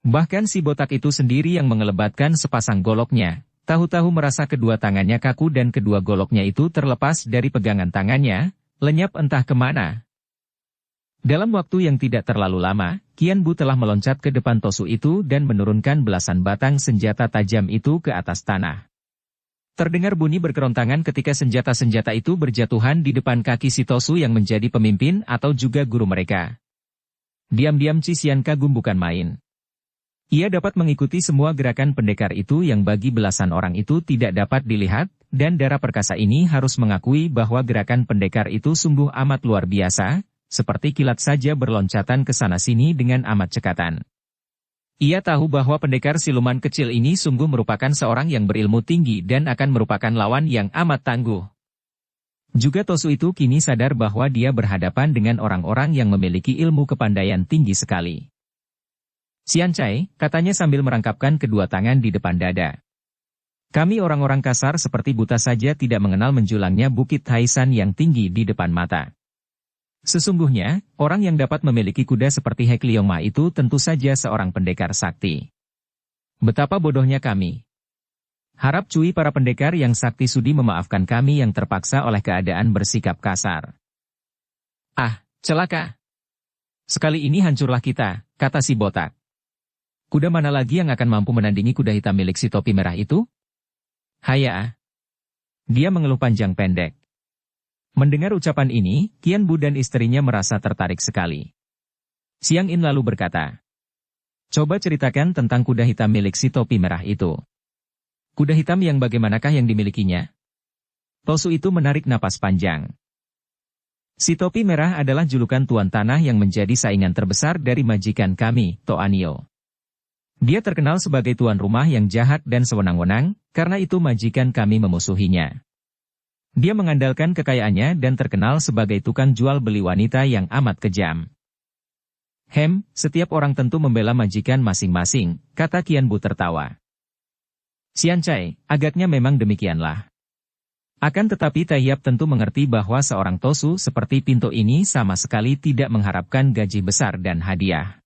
A: Bahkan si botak itu sendiri yang mengelebatkan sepasang goloknya, tahu-tahu merasa kedua tangannya kaku dan kedua goloknya itu terlepas dari pegangan tangannya, lenyap entah kemana. Dalam waktu yang tidak terlalu lama, Qian Bu telah meloncat ke depan Tosu itu dan menurunkan belasan batang senjata tajam itu ke atas tanah. Terdengar bunyi berkerontangan ketika senjata-senjata itu berjatuhan di depan kaki si Tosu yang menjadi pemimpin atau juga guru mereka. Diam-diam Cisian kagum bukan main. Ia dapat mengikuti semua gerakan pendekar itu yang bagi belasan orang itu tidak dapat dilihat, dan darah perkasa ini harus mengakui bahwa gerakan pendekar itu sungguh amat luar biasa, seperti kilat saja berloncatan ke sana-sini dengan amat cekatan. Ia tahu bahwa pendekar siluman kecil ini sungguh merupakan seorang yang berilmu tinggi dan akan merupakan lawan yang amat tangguh. Juga Tosu itu kini sadar bahwa dia berhadapan dengan orang-orang yang memiliki ilmu kepandaian tinggi sekali. Xiancai, katanya sambil merangkapkan kedua tangan di depan dada. Kami orang-orang kasar seperti buta saja tidak mengenal menjulangnya Bukit Haisan yang tinggi di depan mata. Sesungguhnya, orang yang dapat memiliki kuda seperti Hekliongma itu tentu saja seorang pendekar sakti. Betapa bodohnya kami. Harap cui para pendekar yang sakti sudi memaafkan kami yang terpaksa oleh keadaan bersikap kasar. Ah, celaka. Sekali ini hancurlah kita, kata si botak. Kuda mana lagi yang akan mampu menandingi kuda hitam milik si topi merah itu? Haya. Dia mengeluh panjang pendek. Mendengar ucapan ini, Qian Bu dan istrinya merasa tertarik sekali. Xiang In lalu berkata, coba ceritakan tentang kuda hitam milik si topi merah itu. Kuda hitam yang bagaimanakah yang dimilikinya? Tosu itu menarik napas panjang. Si topi merah adalah julukan tuan tanah yang menjadi saingan terbesar dari majikan kami, Toanio. Dia terkenal sebagai tuan rumah yang jahat dan sewenang-wenang, karena itu majikan kami memusuhinya. Dia mengandalkan kekayaannya dan terkenal sebagai tukang jual beli wanita yang amat kejam. Setiap orang tentu membela majikan masing-masing, kata Qian Bu tertawa. Xiancai, agaknya memang demikianlah. Akan tetapi Taiyap tentu mengerti bahwa seorang Tosu seperti Pinto ini sama sekali tidak mengharapkan gaji besar dan hadiah.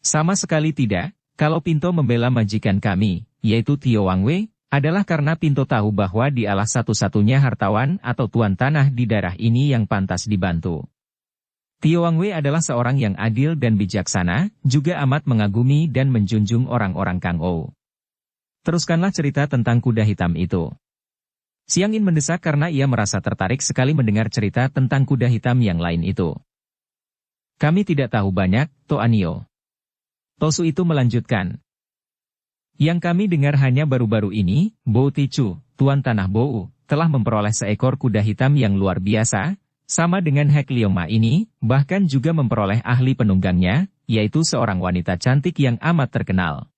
A: Sama sekali tidak, kalau Pinto membela majikan kami, yaitu Tio Wangwei, adalah karena Pinto tahu bahwa dialah satu-satunya hartawan atau tuan tanah di daerah ini yang pantas dibantu. Tio Wangwei adalah seorang yang adil dan bijaksana, juga amat mengagumi dan menjunjung orang-orang Kangou. Teruskanlah cerita tentang kuda hitam itu. Xiang In mendesak karena ia merasa tertarik sekali mendengar cerita tentang kuda hitam yang lain itu. Kami tidak tahu banyak, Toanio. Tosu itu melanjutkan. Yang kami dengar hanya baru-baru ini, Bo Tichu, Tuan Tanah Bou, telah memperoleh seekor kuda hitam yang luar biasa, sama dengan Hek Liongma ini, bahkan juga memperoleh ahli penunggangnya, yaitu seorang wanita cantik yang amat terkenal.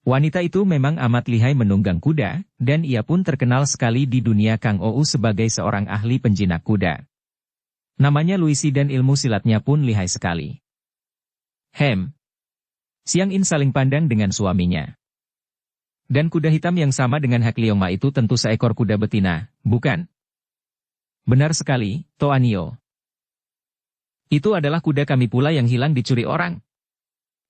A: Wanita itu memang amat lihai menunggang kuda, dan ia pun terkenal sekali di dunia Kangou sebagai seorang ahli penjinak kuda. Namanya Luisi dan ilmu silatnya pun lihai sekali. Xiang In saling pandang dengan suaminya. Dan kuda hitam yang sama dengan Hek Liongma itu tentu seekor kuda betina, bukan? Benar sekali, Toanio. Itu adalah kuda kami pula yang hilang dicuri orang.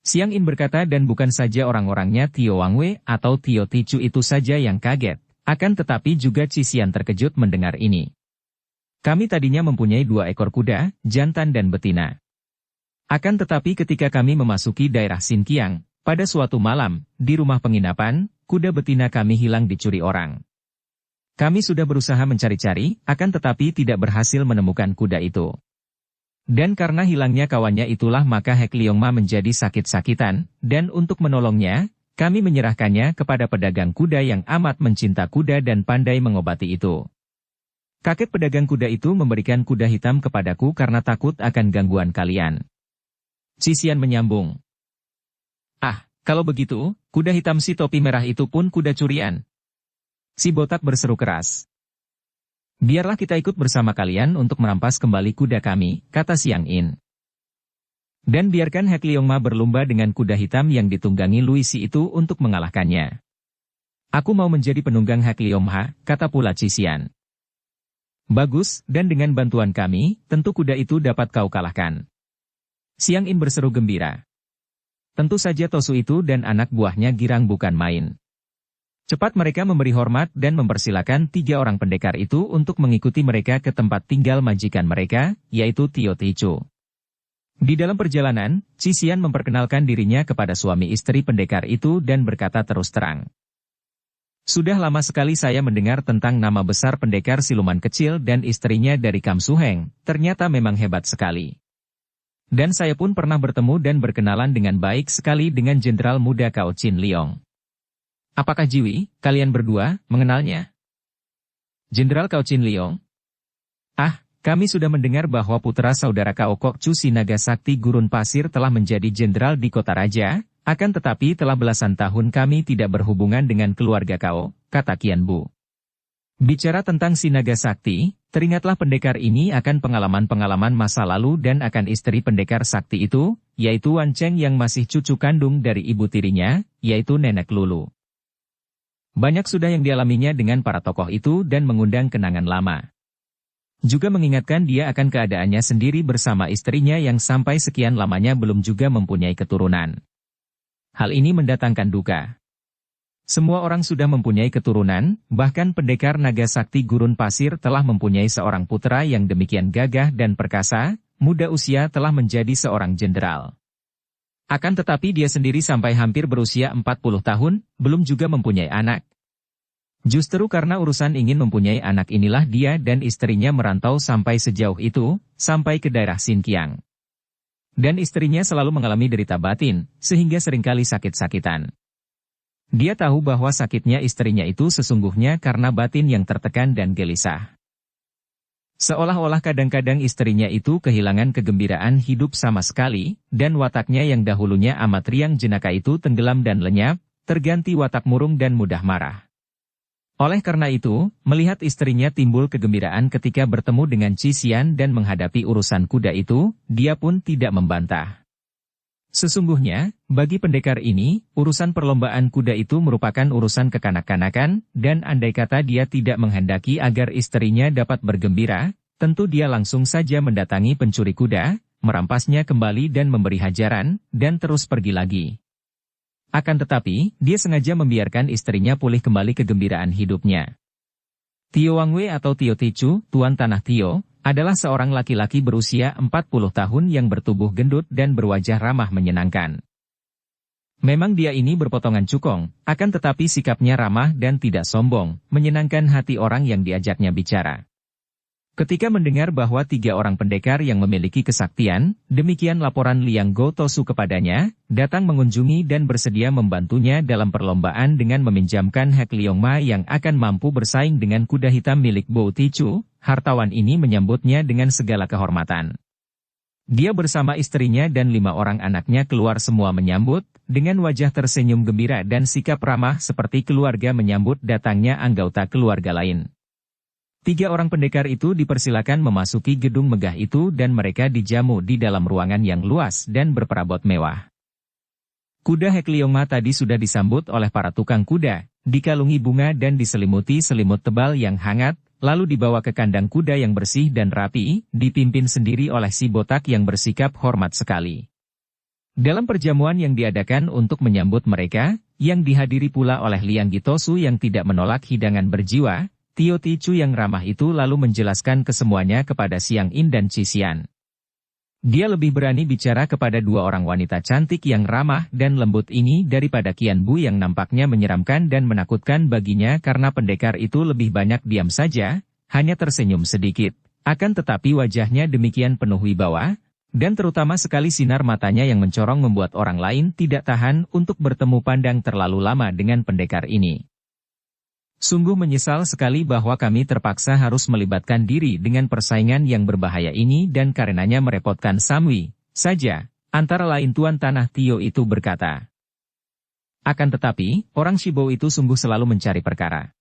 A: Xiang In berkata dan bukan saja orang-orangnya Tio Wangwei atau Tio Tichu itu saja yang kaget, akan tetapi juga Cisian terkejut mendengar ini. Kami tadinya mempunyai 2 ekor kuda, jantan dan betina. Akan tetapi ketika kami memasuki daerah Xinqiang, pada suatu malam, di rumah penginapan, kuda betina kami hilang dicuri orang. Kami sudah berusaha mencari-cari, akan tetapi tidak berhasil menemukan kuda itu. Dan karena hilangnya kawannya itulah maka Hek Liongma menjadi sakit-sakitan, dan untuk menolongnya, kami menyerahkannya kepada pedagang kuda yang amat mencinta kuda dan pandai mengobati itu. Kakek pedagang kuda itu memberikan kuda hitam kepadaku karena takut akan gangguan kalian. Cisian menyambung. Ah, kalau begitu, kuda hitam si topi merah itu pun kuda curian. Si botak berseru keras. Biarlah kita ikut bersama kalian untuk merampas kembali kuda kami, kata Xiang In. Dan biarkan Hek Liongma berlomba dengan kuda hitam yang ditunggangi Luisi itu untuk mengalahkannya. Aku mau menjadi penunggang Hek Liongma, kata pula Cisian. Bagus, dan dengan bantuan kami, tentu kuda itu dapat kau kalahkan. Xiang In berseru gembira. Tentu saja Tosu itu dan anak buahnya girang bukan main. Cepat mereka memberi hormat dan mempersilakan 3 orang pendekar itu untuk mengikuti mereka ke tempat tinggal majikan mereka, yaitu Tio Tichu. Di dalam perjalanan, Cisian memperkenalkan dirinya kepada suami istri pendekar itu dan berkata terus terang. Sudah lama sekali saya mendengar tentang nama besar pendekar siluman kecil dan istrinya dari Kam Su Heng, ternyata memang hebat sekali. Dan saya pun pernah bertemu dan berkenalan dengan baik sekali dengan Jenderal Muda Cao Chin Liong. Apakah Jiwi, kalian berdua, mengenalnya? Jenderal Cao Chin Liong? Ah, kami sudah mendengar bahwa putra saudara Cao Kok Chu si Naga Sakti Gurun Pasir telah menjadi jenderal di kota raja, akan tetapi telah belasan tahun kami tidak berhubungan dengan keluarga Cao, kata Qian Bu. Bicara tentang si Naga Sakti, teringatlah pendekar ini akan pengalaman-pengalaman masa lalu dan akan istri pendekar sakti itu, yaitu Wan Cheng yang masih cucu kandung dari ibu tirinya, yaitu Nenek Lulu. Banyak sudah yang dialaminya dengan para tokoh itu dan mengundang kenangan lama. Juga mengingatkan dia akan keadaannya sendiri bersama istrinya yang sampai sekian lamanya belum juga mempunyai keturunan. Hal ini mendatangkan duka. Semua orang sudah mempunyai keturunan, bahkan pendekar naga sakti Gurun Pasir telah mempunyai seorang putra yang demikian gagah dan perkasa, muda usia telah menjadi seorang jenderal. Akan tetapi dia sendiri sampai hampir berusia 40 tahun, belum juga mempunyai anak. Justru karena urusan ingin mempunyai anak inilah dia dan istrinya merantau sampai sejauh itu, sampai ke daerah Xinqiang. Dan istrinya selalu mengalami derita batin, sehingga seringkali sakit-sakitan. Dia tahu bahwa sakitnya istrinya itu sesungguhnya karena batin yang tertekan dan gelisah. Seolah-olah kadang-kadang istrinya itu kehilangan kegembiraan hidup sama sekali, dan wataknya yang dahulunya amat riang jenaka itu tenggelam dan lenyap, terganti watak murung dan mudah marah. Oleh karena itu, melihat istrinya timbul kegembiraan ketika bertemu dengan Cisian dan menghadapi urusan kuda itu, dia pun tidak membantah. Sesungguhnya, bagi pendekar ini, urusan perlombaan kuda itu merupakan urusan kekanak-kanakan, dan andai kata dia tidak menghendaki agar istrinya dapat bergembira, tentu dia langsung saja mendatangi pencuri kuda, merampasnya kembali dan memberi hajaran, dan terus pergi lagi. Akan tetapi, dia sengaja membiarkan istrinya pulih kembali kegembiraan hidupnya. Tio Wangwei atau Tio Tichu, Tuan Tanah Tio, adalah seorang laki-laki berusia 40 tahun yang bertubuh gendut dan berwajah ramah menyenangkan. Memang dia ini berpotongan cukong, akan tetapi sikapnya ramah dan tidak sombong, menyenangkan hati orang yang diajaknya bicara. Ketika mendengar bahwa 3 orang pendekar yang memiliki kesaktian, demikian laporan Liang Gotosu kepadanya, datang mengunjungi dan bersedia membantunya dalam perlombaan dengan meminjamkan Hek Liongma yang akan mampu bersaing dengan kuda hitam milik Bo Tichu, hartawan ini menyambutnya dengan segala kehormatan. Dia bersama istrinya dan 5 orang anaknya keluar semua menyambut, dengan wajah tersenyum gembira dan sikap ramah seperti keluarga menyambut datangnya anggota keluarga lain. 3 orang pendekar itu dipersilakan memasuki gedung megah itu dan mereka dijamu di dalam ruangan yang luas dan berperabot mewah. Kuda Hek Liongma tadi sudah disambut oleh para tukang kuda, dikalungi bunga dan diselimuti selimut tebal yang hangat, lalu dibawa ke kandang kuda yang bersih dan rapi, dipimpin sendiri oleh si botak yang bersikap hormat sekali. Dalam perjamuan yang diadakan untuk menyambut mereka, yang dihadiri pula oleh Liang Gotosu yang tidak menolak hidangan berjiwa, Tio Tichu yang ramah itu lalu menjelaskan kesemuanya kepada Xiang In dan Cisian. Dia lebih berani bicara kepada 2 orang wanita cantik yang ramah dan lembut ini daripada Qian Bu yang nampaknya menyeramkan dan menakutkan baginya karena pendekar itu lebih banyak diam saja, hanya tersenyum sedikit. Akan tetapi wajahnya demikian penuh wibawa, dan terutama sekali sinar matanya yang mencorong membuat orang lain tidak tahan untuk bertemu pandang terlalu lama dengan pendekar ini. Sungguh menyesal sekali bahwa kami terpaksa harus melibatkan diri dengan persaingan yang berbahaya ini dan karenanya merepotkan Samwi saja, antara lain Tuan Tanah Tio itu berkata. Akan tetapi, orang Shibo itu sungguh selalu mencari perkara.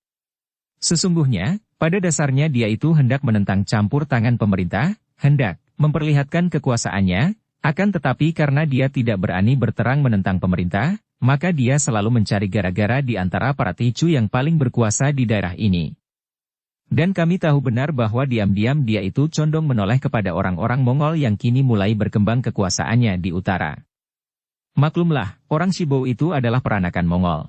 A: Sesungguhnya, pada dasarnya dia itu hendak menentang campur tangan pemerintah, hendak memperlihatkan kekuasaannya, akan tetapi karena dia tidak berani berterang menentang pemerintah, maka dia selalu mencari gara-gara di antara para Tichu yang paling berkuasa di daerah ini. Dan kami tahu benar bahwa diam-diam dia itu condong menoleh kepada orang-orang Mongol yang kini mulai berkembang kekuasaannya di utara. Maklumlah, orang Shibo itu adalah peranakan Mongol.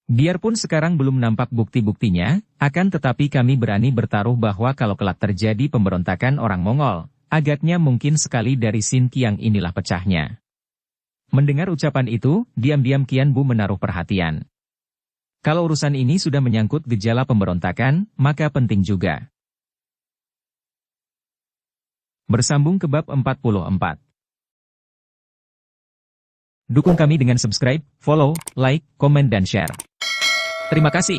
A: Biarpun sekarang belum nampak bukti-buktinya, akan tetapi kami berani bertaruh bahwa kalau kelak terjadi pemberontakan orang Mongol, agaknya mungkin sekali dari Sin Qiang inilah pecahnya. Mendengar ucapan itu, diam-diam Qian Bu menaruh perhatian. Kalau urusan ini sudah menyangkut gejala pemberontakan, maka penting juga. Bersambung ke bab 44. Dukung kami dengan subscribe, follow, like, komen dan share. Terima kasih.